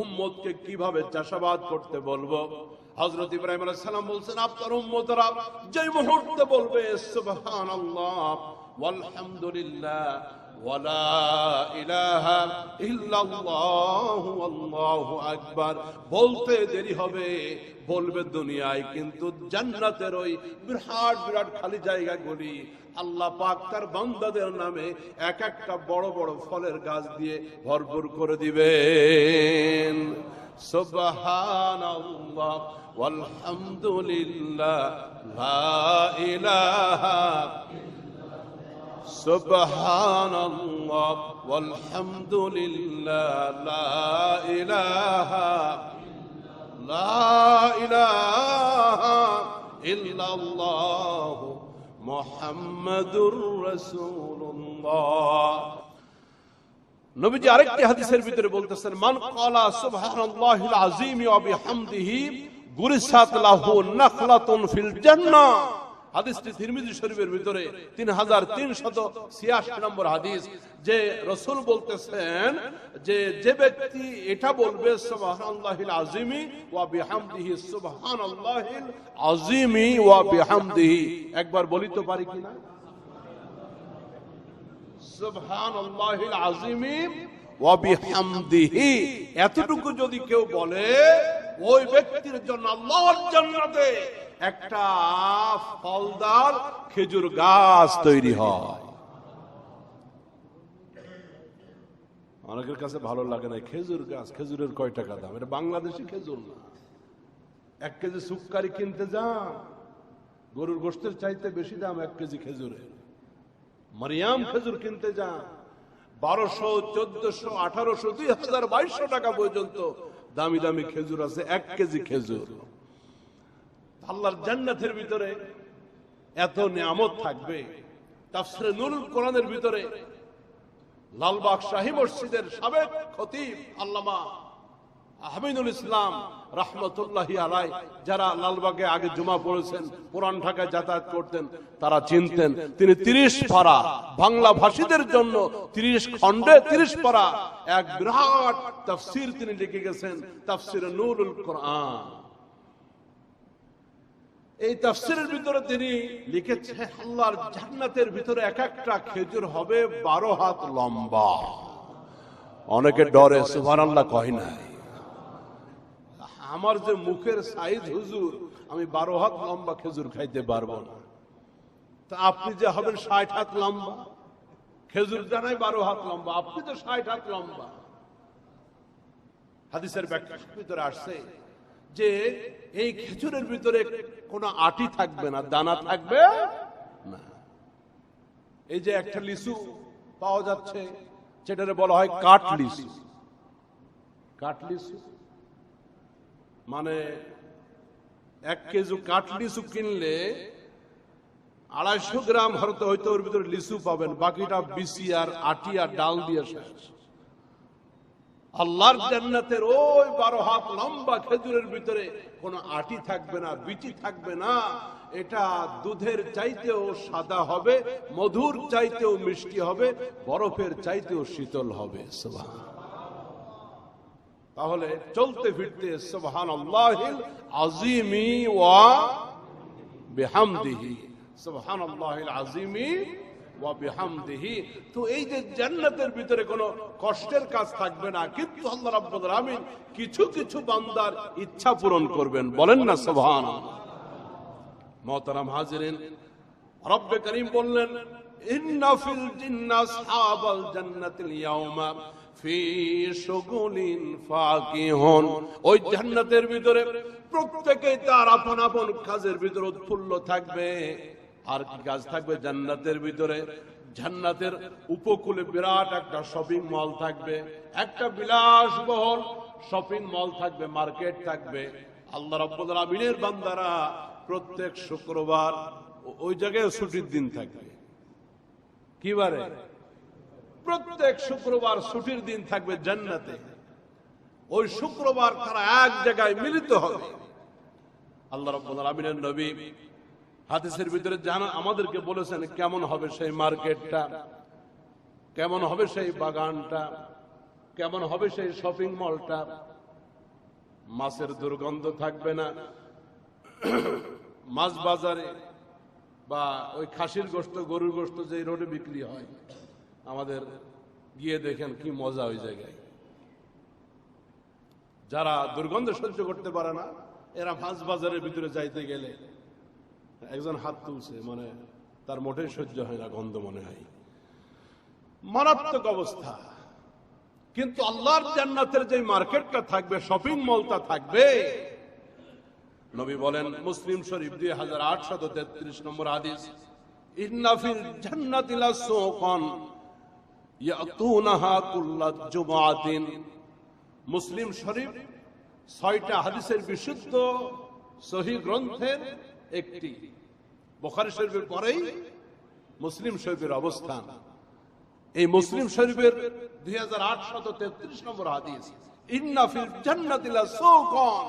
উম্মতকে কিভাবে চাষাবাদ করতে বলবো? হযরত ইব্রাহিম আলাইহিস সালাম বলছেন, আপনার উম্মতরা যে মুহূর্তে বলবে সুবহানাল্লাহ ওয়ালহামদুলিল্লাহ ওয়া লা ইলাহা ইল্লাল্লাহ আল্লাহু আকবার, বলতে দেরি হবে, বলবে দুনিয়ায়, কিন্তু জান্নাতের ওই বিরাট বিরাট খালি জায়গাগুলি আল্লাহ পাক তার বান্দাদের নামে এক একটা বড় বড় ফলের গাছ দিয়ে ভরপুর করে দিবেন। সুবহানাল্লাহ ওয়ালহামদুলিল্লাহ লা ইলাহা, সুবহানাল্লাহ ওয়ালহামদুলিল্লাহ লা ইলাহা ইল্লাল্লাহ মুহাম্মাদুর রাসূলুল্লাহ। নবীজি আরেকটি হাদিসের ভিতরে বলতেছেন, মান ক্বালা সুবহানাল্লাহিল আযীম ওয়া বিহামদিহি গুরিসাত লাহু নাখলাতুন ফিল জান্নাহ। হাদিসটি তিরমিজি শরীফের ভিতরে 3386 নম্বর হাদিস, যে রাসূল বলতেছেন যে ব্যক্তি এটা বলবে সুবহানাল্লাহিল আযীমি ওয়া বিহামদিহি, সুবহানাল্লাহিল আযীমি ওয়া বিহামদিহি, একবার বলি তো পারি কিনা? সুবহানাল্লাহিল আযীমি ওয়া বিহামদিহি, এতটুকু যদি কেউ বলে, ওই ব্যক্তির জন্য আল্লাহর জান্নাতে একটা ফলদার খেজুর গাছ তৈরি হয়। অনেকের কাছে ভালো লাগে না খেজুর গাছ, খেজুরের কয় টাকা দাম? এটা বাংলাদেশি খেজুর না। 1 কেজি সুক্কারি কিনতে যান, গরুর গোশতের চাইতে বেশি দাম 1 কেজি খেজুরের। মারিয়াম খেজুর কিনতে যান, 1200, 1400, 1800, 2000, 2200 টাকা পর্যন্ত দামি দামি খেজুর আছে 1 কেজি খেজুর। আল্লাহর জান্নাতের ভিতরে এত নিয়ামত থাকবে। তাফসীরে নূরুল কোরআনের ভিতরে লালবাগ শাহী মসজিদের সাবেক খতিব আল্লামা হামিদুল ইসলাম রাহমাতুল্লাহি আলাইহি, যারা লালবাগে আগে জুমা পড়েছেন, পুরান ঢাকায় যাতায়াত করতেন, তারা চিনতেন। তিনি 30 পারা বাংলা ভাষীদের জন্য 30 খণ্ডে 30 পারা এক বিরাট তাফসীর তিনি লিখে গেছেন, তাফসীরে নূরুল কোরআন। এই তাফসীরের ভিতরে তিনি লিখেছেন আল্লাহর জান্নাতের ভিতরে এক একটা খেজুর হবে 12 হাত লম্বা। অনেকে ডরে সুবহানাল্লাহ কয় না। আমার যে মুখের সাইজ হুজুর, আমি 12 হাত লম্বা খেজুর খাইতে পারবো না। তা আপনি যে হবেন 60 হাত লম্বা, খেজুর জানাই 12 হাত লম্বা, আপনি তো 60 হাত লম্বা। হাদিসের ব্যাখ্যার ভিতরে আসছে যে এই খেজুরের ভিতরে কোনো আটি থাকবে না, দানা থাকবে না। এই যে একটা লিচু পাওয়া যাচ্ছে, যেটারে বলা হয় কাঠ লিচু। কাঠ লিচু মানে 1 কেজি কাঠ লিচু কিনলে 250 গ্রাম হয়তো ওর ভিতরে লিচু পাবেন, বাকিটা বিচি আর আটি আর ডাল দিয়ে শেষ। আল্লাহর জান্নাতের ওই 12 হাত লম্বা খেজুরের ভিতরে কোনো আটি থাকবে না, বিচি থাকবে না। এটা দুধের চাইতেও সাদা হবে, মধুর চাইতেও মিষ্টি হবে, বরফের চাইতেও শীতল হবে। সুবহান। তাহলে চলতে ফিরতে সুবহানাল্লাহিল আযীমি ওয়া বিহামদিহি, সুবহানাল্লাহিল আযীমি ওয়া বিহামদিহি। তো এই যে জান্নাতের ভিতরে কোনো কষ্টের কাজ থাকবে না, কিন্তু আল্লাহ রাব্বুল আলামিন কিছু কিছু বান্দার ইচ্ছা পূরণ করবেন। বলেন না সুবহানাল্লাহ। মুহতারাম হাজিরিন, রব্বে করিম বললেন ইন্না ফিল জিন্নাতি আসহাবাল জান্নাতিল ইয়াওমা ফি শুগুলিন ফাকিহুন। ওই জান্নাতের ভিতরে প্রত্যেকেই তার আপন আপন কাজের ভিতরে উৎফুল্ল থাকবে। আর কি কাজ থাকবে জান্নাতের ভিতরে? জান্নাতের উপকূলে বিরাট একটা শপিং মল থাকবে, একটা বিলাসবহুল শপিং মল থাকবে, মার্কেট থাকবে। আল্লাহ রাব্বুল আলামিনের বান্দারা প্রত্যেক শুক্রবার ওই জায়গায় ছুটির দিন থাকবে। কি বারে? প্রত্যেক শুক্রবার ছুটির দিন থাকবে জান্নাতে। ওই শুক্রবার তারা এক জায়গায় মিলিত হবে। আল্লাহ রাব্বুল আলামিনের নবী হাদিসের ভিতরে আমাদেরকে বলেছেন কেমন হবে সেই মার্কেটটা, কেমন হবে সেই বাগানটা, কেমন হবে সেই শপিং মলটা। মাছের দুর্গন্ধ থাকবে না। মাছ বাজারে বা ওই খাসির গোশত, গরুর গোশত যে রোডে বিক্রি হয়, আমাদের গিয়ে দেখেন কি মজা ওই জায়গায়। যারা দুর্গন্ধ সহ্য করতে পারে না, এরা মাছ বাজারের ভিতরে যাইতে গেলে, একজন হাত তুলছে, মানে তার মোটেই সহ্য হয় না, গন্ধ মনে হয়, মারাত্মক অবস্থা। কিন্তু আল্লাহর জান্নাতের যে মার্কেটটা থাকবে, শপিং মলটা থাকবে, নবী বলেন মুসলিম শরীফ 2833 নম্বর হাদিস, ইন্না ফিল জান্নাতি লাসুকান ইয়াতুনাহা কুল্লা জুমআতিন। মুসলিম শরীফ 6টা হাদিসের বিশুদ্ধ সহিহ গ্রন্থের একটি। বুখারী শরীফের পরেই মুসলিম শরীফের অবস্থান। এই মুসলিম শরীফের 2833 নম্বর হাদিস, ইন্না ফিল জান্নাতি লাসুকান।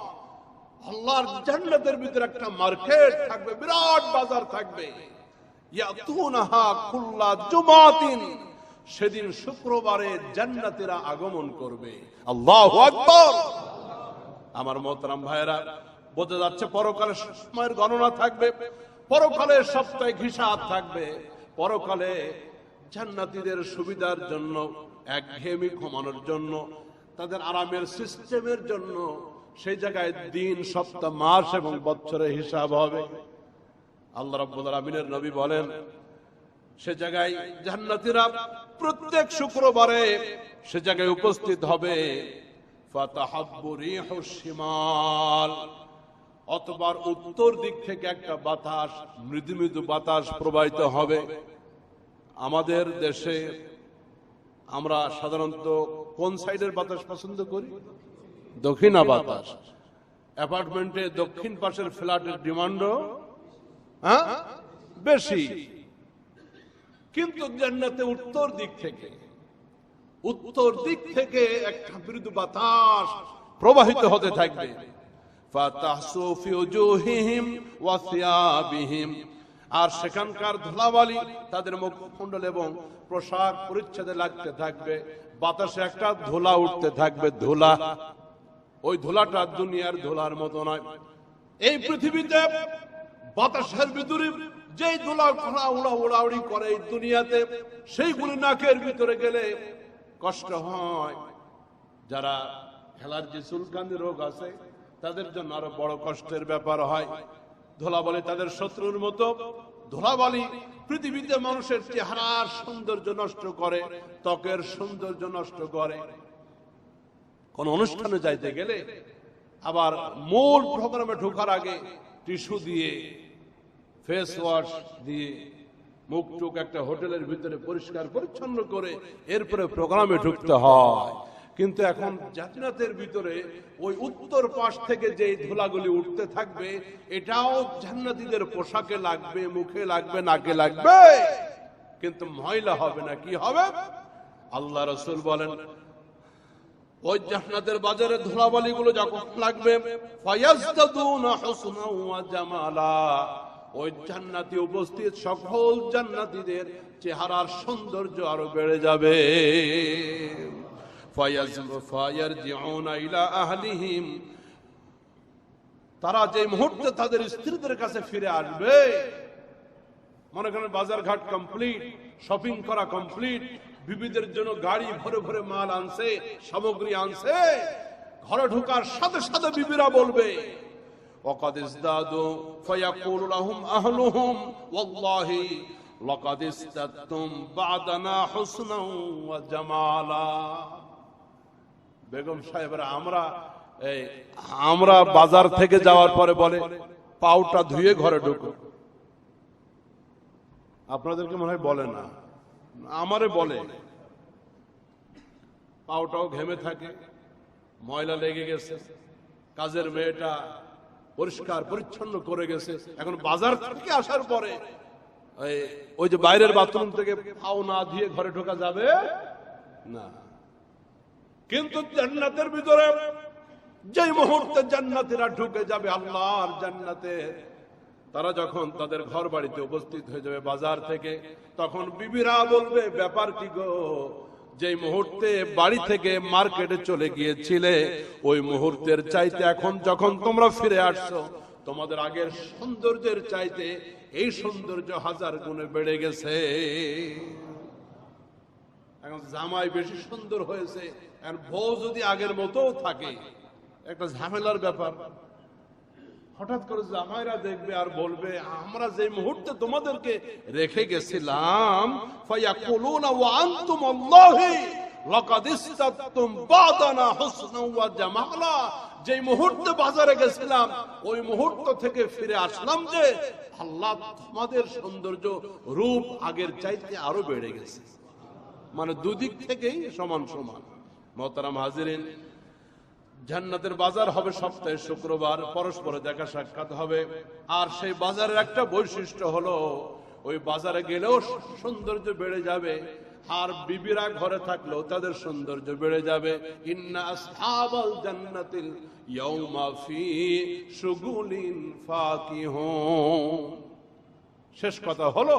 আল্লাহর জান্নাতের ভিতরে একটা মার্কেট থাকবে, বিরাট বাজার থাকবে। ইয়াতুনাহা কুল্লা জুমআতিন। সেদিন শুক্রবারে জান্নাতীরা আগমন করবে। আল্লাহু আকবার। আমার মোহতারাম ভাইরা, বোঝা যাচ্ছে পরকালে সময়ের গণনা থাকবে, পরকালে সাপ্তাহিক হিসাব থাকবে, পরকালে জান্নাতীদের সুবিধার জন্য, একঘেয়েমি কমানোর জন্য, তাদের আরামের সিস্টেমের জন্য সেই জায়গায় দিন, সপ্তাহ, মাস এবং বছরের হিসাব হবে। আল্লাহ রাব্বুল আলামিনের নবী বলেন সে জায়গায় জান্নাতীরা প্রত্যেক শুক্রবারে সে জায়গায় উপস্থিত হবে। ফাতাহাব্বু রিহুশ শিমাল। অতঃপর উত্তর দিক থেকে একটা বাতাস, মৃদু মৃদু বাতাস প্রবাহিত হবে। আমাদের দেশে আমরা সাধারণত কোন সাইডের বাতাস পছন্দ করি? দক্ষিণা বাতাস। অ্যাপার্টমেন্টে দক্ষিণ পাশের ফ্ল্যাটের ডিমান্ডও বেশি। কিন্তু জান্নাতে উত্তর দিক থেকে উত্তর দিক থেকে একটা মৃদু বাতাস প্রবাহিত হতে থাকবে। ফাতাহসু ফি উজুহিহিম ওয়া সিয়াবিহিম, আর সেখানকার ধুলাবালি তাদের মুখমণ্ডল এবং পোশাক পরিচ্ছদে লাগতে থাকবে। বাতাসে একটা ধুলা উঠতে থাকবে, ধুলা। ওই ধুলাটা দুনিয়ার ধুলার মতো নয়। এই পৃথিবীতে বাতাসের ভিতরে যেই ধুলা উড়াউড়ি করে এই দুনিয়াতে, সেইগুলি নাকের ভিতরে গেলে কষ্ট হয়। যারা অ্যালার্জি, চুলকানি রোগ আছে তাদের জন্য আরো বড় কষ্টের ব্যাপার হয়। ধুলাবালি তাদের শত্রুর মতো। ধুলাবালি পৃথিবীতে মানুষের চেহারার সৌন্দর্য নষ্ট করে, ত্বকের সৌন্দর্য নষ্ট করে। কোন অনুষ্ঠানে যাইতে গেলে আবার মূল প্রোগ্রামে ঢোকার আগে টিস্যু দিয়ে, ফেস ওয়াশ দিয়ে মুখ টুক একটা হোটেলের ভিতরে পরিষ্কার পরিচ্ছন্ন করে এরপরে প্রোগ্রামে ঢুকতে হয়। কিন্তু এখন জান্নাতের ভিতরে ওই উত্তর পাশ থেকে যে ধুলাগুলি উঠতে থাকবে, এটাও জান্নাতীদের পোশাকে লাগবে, মুখে লাগবে, নাকে লাগবে, কিন্তু ময়লা হবে না। কি হবে? আল্লাহ রাসূল বলেন, ওই জান্নাতের বাজারে ধুলাবালি গুলো যখন লাগবে, ফায়াজদাদুনা হুসনাও ওয়া জামালা, ওই জান্নাতি উপস্থিত সকল জান্নাতীদের চেহারার সৌন্দর্য আরো বেড়ে যাবে। ফায়ারজিউনা ইলা আহলিহিম, তারা যে মুহূর্তে তাদের স্ত্রীদের কাছে ফিরে আসবে, মনে করেন বাজার ঘাট কমপ্লিট, শপিং করা কমপ্লিট, বিবিদের জন্য গাড়ি ভরে ভরে মাল আনছে, সামগ্রী আনছে, ঘরে ঢোকার সাথে সাথে বিবিরা বলবে, ওয়াকাদ ইসদাদু ফায়াকুলু লাহুম আহলুহুম ওয়াল্লাহি লাকাদ ইসতাদতুম বা'দানা হুসনাও ওয়া জামালা। বেগম সাহেবরা আমরা বাজার থেকে যাওয়ার পরে বলে, পাউটা ধুয়ে ঘরে ঢুকো। আপনাদেরকে মনে হয় বলে না, আমারে বলে। পাউটাও ঘেমে থাকে, ময়লা লেগে গেছে, কাজের মেয়েটা পরিষ্কার পরিচ্ছন্ন করে গেছে। এখন বাজার থেকে আসার পরে ওই যে বাইরের বাথরুম থেকে পাও না ধুয়ে ঘরে ঢোকা যাবে না। কিন্তু জান্নাতের ভিতরে যেই মুহূর্তে জান্নাতীরা ঢুকে যাবে আল্লাহর জান্নাতে, তারা যখন তাদের ঘর বাড়িতে উপস্থিত হয়ে যাবে বাজার থেকে, তখন বিবিরা বলবে, ব্যাপার কি গো, যেই মুহূর্তে বাড়ি থেকে মার্কেটে চলে গিয়েছিলে ওই মুহূর্তের চাইতে এখন যখন তোমরা ফিরে আসছো, তোমাদের আগের সৌন্দর্যের চাইতে এই সৌন্দর্য হাজার গুণে বেড়ে গেছে। এখন জামাই বেশি সুন্দর হয়েছে, আর বউ যদি আগের মতো থাকে, একটা ঝামেলার ব্যাপার। হঠাৎ করে জামাইরা দেখবে আর বলবে, আমরা যে মুহূর্তে তোমাদেরকে রেখে গেছিলাম, ফায়াকুলুনা ওয়া আনতুম আল্লাহি লাকাদ ইসতাদতুম বা'দানা হুসনাও ওয়া জামালা, যে মুহূর্তে বাজারে গেছিলাম ওই মুহূর্ত থেকে ফিরে আসলাম যে আল্লাহ তোমাদের সৌন্দর্য রূপ আগের চাইতে আরো বেড়ে গেছে। মানে দুদিক থেকেই সমান সমান। মুহতারাম হাজিরিন, জান্নাতের বাজার হবে সপ্তাহে শুক্রবার, পরস্পরে দেখা সাক্ষাৎ হবে। আর সেই বাজারের একটা বৈশিষ্ট্য হলো, ওই বাজারে গেলেও সৌন্দর্য বেড়ে যাবে, আর বিবিরা ঘরে থাকলেও তাদের সৌন্দর্য বেড়ে যাবে। ইন্না আসহাবাল জান্নাতিল ইয়াউমা ফি শুগুলিন ফাকিহুন। শেষ কথা হলো,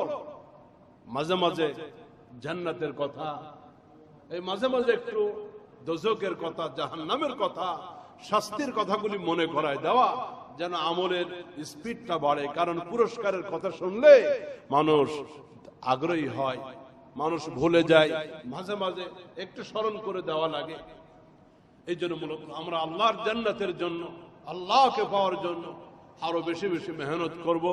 মাঝে মাঝে জান্নাতের কথা, এই মাঝে মাঝে একটু দোজখের কথা, জাহান্নামের কথা, শাস্তির কথাগুলি মনে করায় দেওয়া, যেন আমলের স্পিডটা বাড়ে। কারণ পুরস্কারের কথা শুনলে মানুষ আগ্রহী হয়, মানুষ ভুলে যায়, মাঝে মাঝে একটু স্মরণ করে দেওয়া লাগে। এই জন্য মূলত আমরা আল্লাহর জান্নাতের জন্য, আল্লাহকে পাওয়ার জন্য আরো বেশি বেশি মেহনত করব।